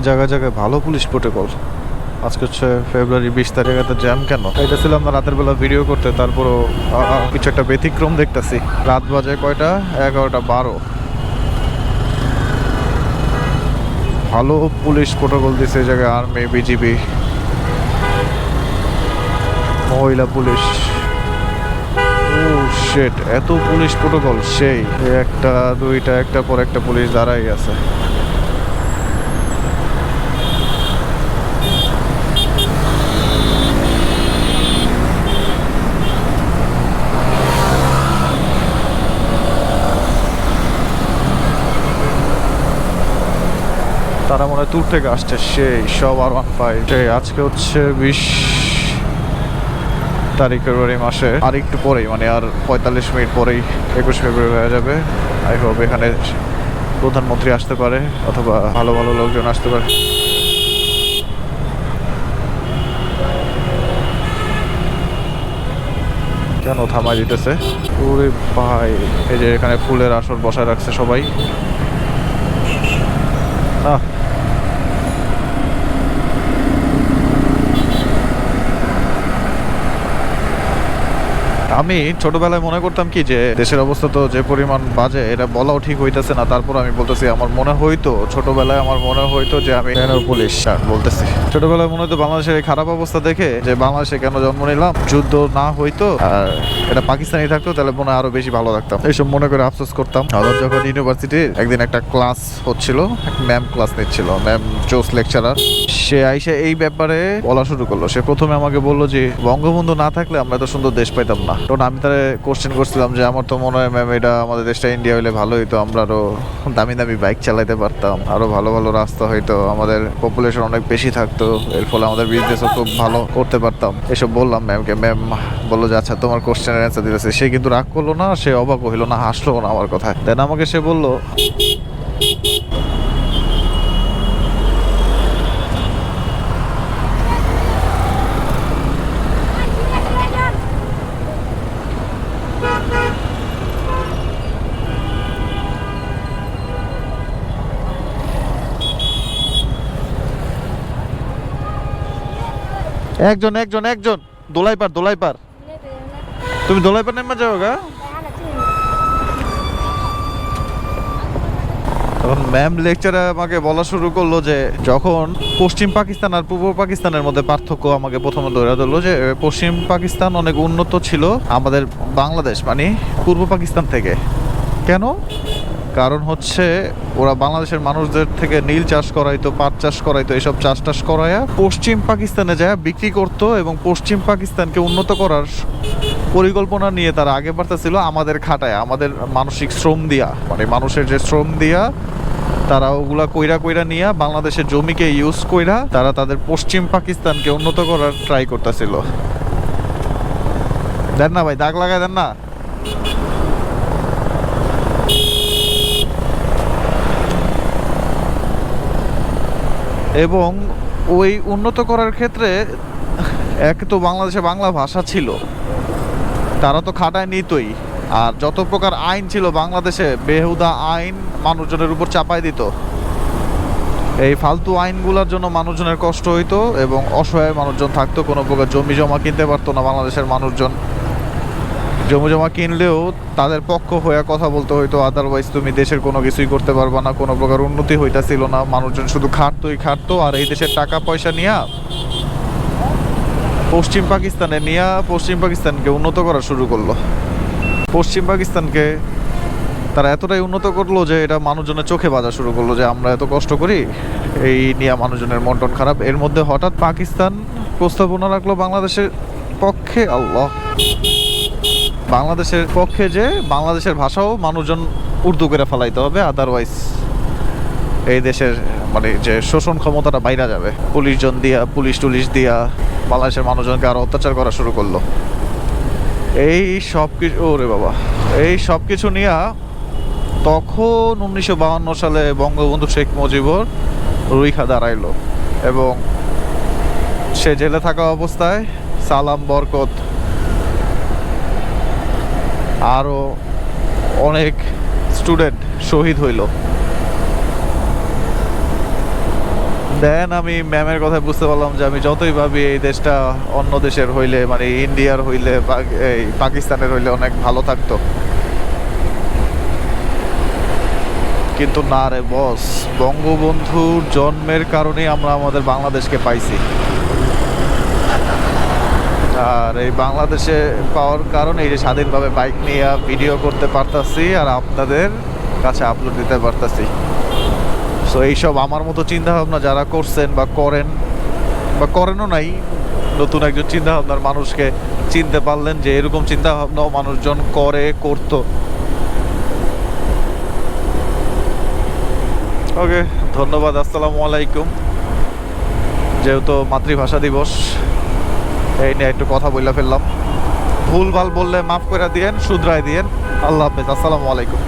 জায়গায় জায়গায় ভালো পুলিশ প্রোটোকল। আজকে হচ্ছে ফেব্রুয়ারি 20 তারিখ, এত জ্যাম কেন? এটা ছিল আমরা রাতের বেলা ভিডিও করতে, তারপরও কিছু একটা ব্যতিক্রম দেখতেছি। রাত বাজে কয়টা? 11:12। ভালো পুলিশ প্রোটোকল দিছে এই জায়গায়। আর্মি, বিজিবি, মহিলা পুলিশ। ও শিট, এত পুলিশ প্রোটোকল! সেই একটা দুইটা একটা পর একটা পুলিশ দাঁড়াই আছে। তারা মনে হয় দূর থেকে আসছে। সেই সব R15। সেই আজকে হচ্ছে 20 তারিখ ফেব্রুয়ারি মাসে, আর একটু পরেই, মানে আর 45 মিনিট পরেই 21 ফেব্রুয়ারি হয়ে যাবে। আই হোপ এখানে প্রধানমন্ত্রী আসতে পারে অথবা ভালো ভালো লোকজন আসতে পারে। কেন থামাই দিতেছে? ওরে ভাই, এই যে এখানে ফুলের আসর বসায় রাখছে সবাই। আমি ছোটবেলায় মনে করতাম কি যে দেশের অবস্থা তো যে পরিমাণ বাজে, এটা বলাও ঠিক হইতেছে না। তারপর আমি বলতেছি, আমার মনে হইতো ছোটবেলায়, আমার মনে হইতো যে আমি পুলিশ বলতেছি। ছোটবেলায় মনে হতো বাংলাদেশের এই খারাপ অবস্থা দেখে যে বাংলাদেশে কেন জন্ম নিলাম, যুদ্ধ না হইতো আর এটা পাকিস্তানি থাকতো, তাহলে মনে হয় আরো বেশি ভালো থাকতাম। এইসব মনে করে আফসোস করতাম। আবার যখন ইউনিভার্সিটির একদিন একটা ক্লাস হচ্ছিল, ম্যাম ক্লাস নিচ্ছিল, ম্যাম জোস লেকচারার। সে আইসা এই ব্যাপারে বলা শুরু করলো। সে প্রথমে আমাকে বললো যে বঙ্গবন্ধু না থাকলে আমরা এত সুন্দর দেশ পাইতাম না। তখন আমি তারে কোশ্চেন করছিলাম যে আমার তো মনে হয় ম্যাম, এটা আমাদের দেশটা ইন্ডিয়া হইলে ভালো হইতো, আমরা আরো দামি দামি বাইক চালাইতে পারতাম, আরো ভালো ভালো রাস্তা হইতো, আমাদের পপুলেশন অনেক বেশি থাকতো, এর ফলে আমাদের বিজনেসও খুব ভালো করতে পারতাম। এসব বললাম ম্যামকে। ম্যাম বললো যে আচ্ছা, তোমার কোশ্চেনের অ্যান্সার দিতেছে। সে কিন্তু রাগ করলো না, সে অবাক হইলো না, হাসলো না আমার কথায়। দেন আমাকে সে বললো, একজন একজন একজন দোলাই পার, দোলাই পার। তুমি দোলাই পার নেমে যাও গা। তখন ম্যাম লেকচারে আমাকে বলা শুরু করলো যে যখন পশ্চিম পাকিস্তান আর পূর্ব পাকিস্তানের মধ্যে পার্থক্য আমাকে প্রথমে ধরে ধরলো যে পশ্চিম পাকিস্তান অনেক উন্নত ছিল আমাদের বাংলাদেশ মানে পূর্ব পাকিস্তান থেকে। কেন? কারণ হচ্ছে ওরা বাংলাদেশের মানুষদের থেকে নীল চাষ করাইতো, পাট চাষ করাইতো, এসব চাষ টাস করাইয়া পশ্চিম পাকিস্তানে যায় বিক্রি করতো, এবং পশ্চিম পাকিস্তানকে উন্নত করার পরিকল্পনা নিয়ে তারা আগে বাড়তেছিল আমাদের খাটায়, আমাদের মানসিক শ্রম দিয়া, মানে মানুষের যে শ্রম দিয়া তারা ওগুলা কইরা কইরা নিয়ে বাংলাদেশের জমিকে ইউজ কইরা তারা তাদের পশ্চিম পাকিস্তানকে উন্নত করার ট্রাই করতেছিল। দেন না ভাই, দাগ লাগায় দেন না। এবং ওই উন্নত করার ক্ষেত্রে এক তো বাংলাদেশে বাংলা ভাষা ছিল, তারা তো খাটায় নিতই। আর যত প্রকার আইন ছিল বাংলাদেশে, বেহুদা আইন মানুষজনের উপর চাপাই দিত। এই ফালতু আইনগুলোর জন্য মানুষজনের কষ্ট হইতো এবং অসহায় মানুষজন থাকতো, কোনো প্রকার জমি জমা কিনতে পারতো না বাংলাদেশের মানুষজন। জমি জমা কিনলেও তাদের পক্ষ হয়ে কথা বলতে হইতো, আদারওয়াইজ তুমি দেশের কোনো কিছুই করতে পারবা না, কোনো প্রকার উন্নতি হইতাছিল না। মানুষজন শুধু খাটতোই খাটতো। আর এই দেশের টাকা পয়সা নিয়ে পশ্চিম পাকিস্তানে নিয়ে পশ্চিম পাকিস্তানকে উন্নত করা শুরু করলো। পশ্চিম পাকিস্তানকে তারা এতটাই উন্নত করলো যে এটা মানুষজনের চোখে বাজা শুরু করলো যে আমরা এত কষ্ট করি, এই নিয়ে মানুষজনের মন টন খারাপ। এর মধ্যে হঠাৎ পাকিস্তান প্রস্তাবনা রাখলো বাংলাদেশের পক্ষে, আল্লাহ, বাংলাদেশের পক্ষে যে বাংলাদেশের ভাষাও মানুষজন উর্দু করে ফেলাইতে হবে, আদারওয়াইজ এই দেশের মানে যে শোষণ ক্ষমতাটা বাইরে যাবে। পুলিশজন দিয়া, পুলিশ টুলিশ দিয়া বাংলাদেশের মানুষজনকে আরো অত্যাচার করা শুরু করলো। এই সব কিছু, ওরে বাবা, এই সব কিছু নিয়ে তখন 1952 সালে বঙ্গবন্ধু শেখ মুজিবুর রুইখা দাঁড়াইলো এবং সে জেলে থাকা অবস্থায় সালাম, বরকত, আরো অনেক স্টুডেন্ট শহীদ হইল। দেন আমি ম্যামের কথা বুঝতে পারলাম যে আমি যতই ভাবি এই দেশটা অন্য দেশের হইলে, মানে ইন্ডিয়ার হইলে, এই পাকিস্তানের হইলে অনেক ভালো থাকতো, কিন্তু না রে বস, বঙ্গবন্ধুর জন্মের কারণেই আমরা আমাদের বাংলাদেশকে পাইছি। আর এই বাংলাদেশে পাওয়ার কারণে এই যে স্বাধীনভাবে বাইক নিয়ে ভিডিও করতে পারতাছি আর আপনাদের কাছে আপলোড দিতে পারতাছি। সো এইসব আমার মতো চিন্তাভাবনা যারা করছেন বা করেন বা করেনও নাই, নতুন একজন চিন্তাভাবনার মানুষকে চিনতে পারলেন যে এরকম চিন্তাভাবনাও মানুষজন করে, করতো। ওকে, ধন্যবাদ। আসসালামু আলাইকুম। যেহেতু মাতৃভাষা দিবস, এই নিয়ে একটু কথা বলে ফেললাম। ভুল ভাল বললে মাফ করে দিয়েন, শুধরাই দিয়েন। আল্লাহ হাফেজ। আসসালামু আলাইকুম।